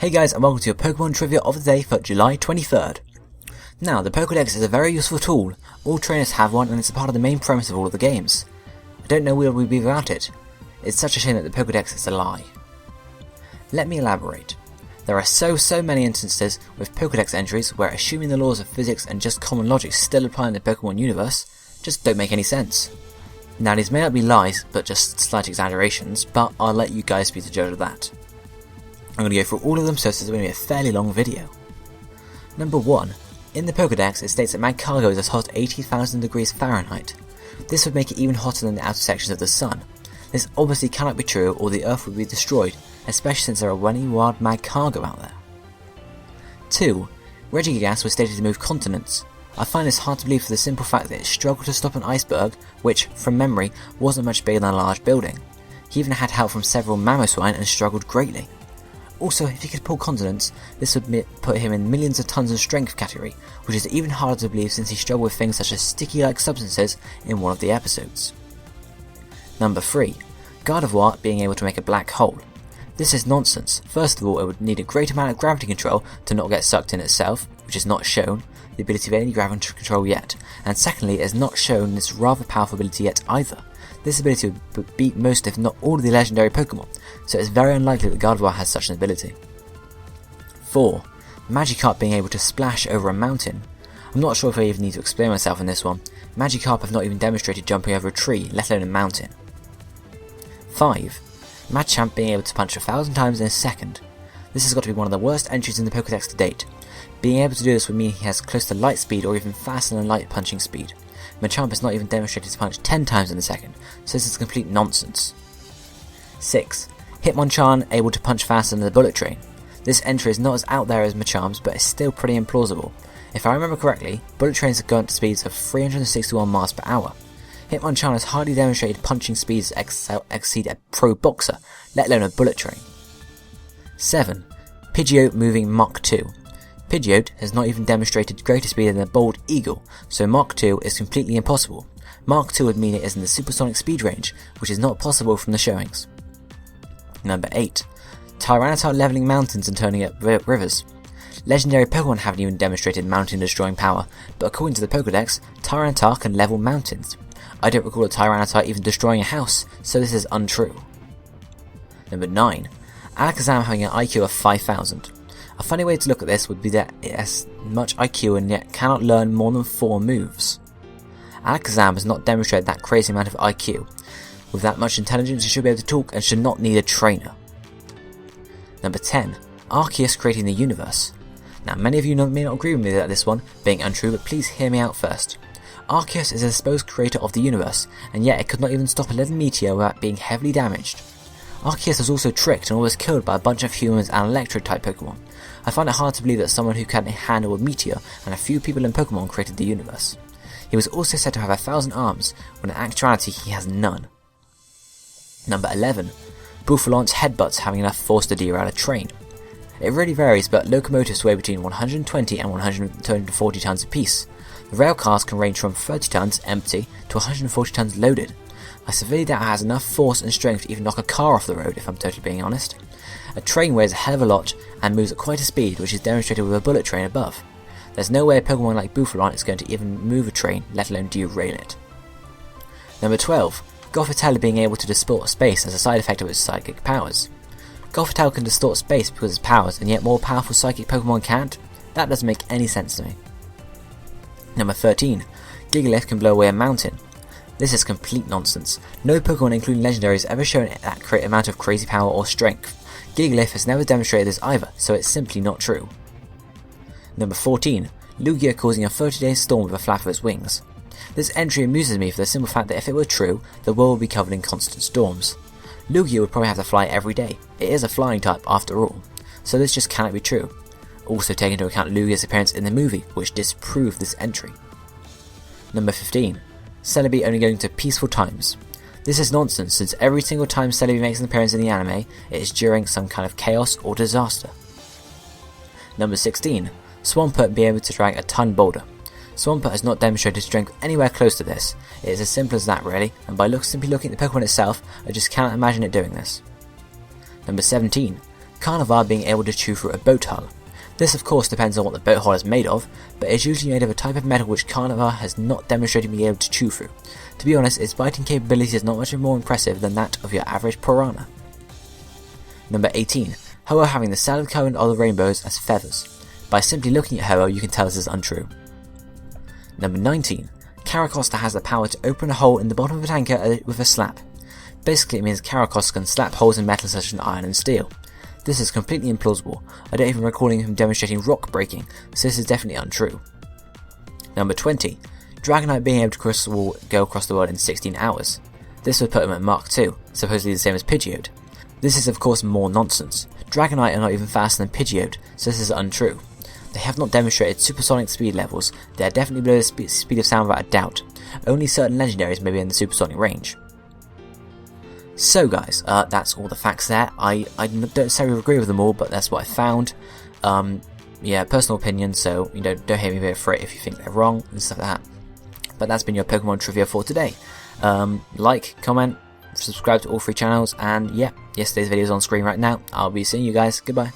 Hey guys, and welcome to your Pokemon Trivia of the day for July 23rd. Now, the Pokedex is a very useful tool. All trainers have one and it's a part of the main premise of all of the games. I don't know where we'd be without it. It's such a shame that the Pokedex is a lie. Let me elaborate. There are so many instances with Pokedex entries where assuming the laws of physics and just common logic still apply in the Pokemon universe just don't make any sense. Now, these may not be lies, but just slight exaggerations, but I'll let you guys be the judge of that. I'm going to go through all of them, so this is going to be a fairly long video. Number 1. In the Pokedex, it states that Magikarp is as hot as 80,000 degrees Fahrenheit. This would make it even hotter than the outer sections of the sun. This obviously cannot be true, or the Earth would be destroyed, especially since there are many wild Magikarp out there. 2. Reggie Gas was stated to move continents. I find this hard to believe for the simple fact that it struggled to stop an iceberg, which, from memory, wasn't much bigger than a large building. He even had help from several Mamoswine and struggled greatly. Also, if he could pull continents, this would put him in millions of tons of strength category, which is even harder to believe since he struggled with things such as sticky-like substances in one of the episodes. Number 3. Gardevoir being able to make a black hole. This is nonsense. First of all, it would need a great amount of gravity control to not get sucked in itself, which is not shown the ability of any gravity control yet, and secondly, it is not shown this rather powerful ability yet either. This ability would beat most if not all of the legendary Pokemon, so it is very unlikely that Gardevoir has such an ability. 4. Magikarp being able to splash over a mountain. I'm not sure if I even need to explain myself in this one. Magikarp have not even demonstrated jumping over a tree, let alone a mountain. 5. Machamp being able to punch 1,000 times in a second. This has got to be one of the worst entries in the Pokedex to date. Being able to do this would mean he has close to light speed or even faster than light punching speed. Machamp has not even demonstrated to punch 10 times in a second, so this is complete nonsense. 6. Hitmonchan able to punch faster than the bullet train. This entry is not as out there as Machamp's, but is still pretty implausible. If I remember correctly, bullet trains have gone to speeds of 361 miles per hour. Hitmonchan has hardly demonstrated punching speeds that exceed a pro boxer, let alone a bullet train. 7. Pidgeot moving Mach 2. Pidgeot has not even demonstrated greater speed than a bald eagle, so Mach 2 is completely impossible. Mach 2 would mean it is in the supersonic speed range, which is not possible from the showings. Number 8. Tyrannosaur leveling mountains and turning up rivers. Legendary Pokemon haven't even demonstrated mountain destroying power, but according to the Pokedex, Tyrannosaur can level mountains. I don't recall a Tyrannosaur even destroying a house, so this is untrue. Number 9. Alcazam having an IQ of 5,000. A funny way to look at this would be that it has much IQ and yet cannot learn more than 4 moves. Alcazam has not demonstrated that crazy amount of IQ. With that much intelligence, it should be able to talk and should not need a trainer. Number 10. Arceus creating the universe. Now, many of you may not agree with me about this one being untrue, but please hear me out first. Arceus is a supposed creator of the universe, and yet it could not even stop a little meteor without being heavily damaged. Arceus was also tricked and almost killed by a bunch of humans and electro-type Pokemon. I find it hard to believe that someone who can handle a meteor and a few people in Pokemon created the universe. He was also said to have 1,000 arms, when in actuality he has none. Number 11. Bouffalant's headbutts having enough force to derail a train. It really varies, but locomotives weigh between 120 and 140 tons apiece. The rail cars can range from 30 tons empty to 140 tons loaded. I severely doubt it has enough force and strength to even knock a car off the road, if I'm totally being honest. A train weighs a hell of a lot and moves at quite a speed, which is demonstrated with a bullet train above. There's no way a Pokemon like Bouffalant is going to even move a train, let alone derail it. Number 12. Golfetto being able to distort space as a side effect of its psychic powers. Golfetto can distort space because of its powers, and yet more powerful psychic Pokemon can't? That doesn't make any sense to me. Number 13. Gigalift can blow away a mountain. This is complete nonsense. No Pokemon, including legendaries, has ever shown that amount of crazy power or strength. Gigalift has never demonstrated this either, so it's simply not true. Number 14. Lugia causing a 30-day storm with a flap of its wings. This entry amuses me for the simple fact that if it were true, the world would be covered in constant storms. Lugia would probably have to fly every day. It is a flying type after all, so this just cannot be true. Also take into account Lugia's appearance in the movie, which disproved this entry. Number 15. Celebi only going to peaceful times. This is nonsense, since every single time Celebi makes an appearance in the anime, it is during some kind of chaos or disaster. Number 16. Swampert being able to drag a ton boulder. Swampert has not demonstrated strength anywhere close to this. It is as simple as that really, and by simply looking at the Pokemon itself, I just cannot imagine it doing this. Number 17. Carnival being able to chew through a boat hull. This of course depends on what the boat hull is made of, but it's usually made of a type of metal which Carnival has not demonstrated being able to chew through. To be honest, its biting capability is not much more impressive than that of your average piranha. Number 18. Ho-Oh having the salad cone of the rainbows as feathers. By simply looking at Ho-Oh you can tell this is untrue. Number 19. Caracosta has the power to open a hole in the bottom of a tanker with a slap. Basically it means Caracosta can slap holes in metal such as iron and steel. This is completely implausible. I don't even recall him demonstrating rock breaking, so this is definitely untrue. Number 20. Dragonite being able to go across the world in 16 hours. This would put him at Mark II, supposedly the same as Pidgeot. This is of course more nonsense. Dragonite are not even faster than Pidgeot, so this is untrue. They have not demonstrated supersonic speed levels. They are definitely below the speed of sound without a doubt. Only certain legendaries may be in the supersonic range. So guys, that's all the facts there. I don't necessarily agree with them all, but that's what I found. Yeah, personal opinion, so don't hate me for it if you think they're wrong and stuff like that. But that's been your Pokemon trivia for today. Like, comment, subscribe to all 3 channels, and yeah, yesterday's video is on screen right now. I'll be seeing you guys. Goodbye.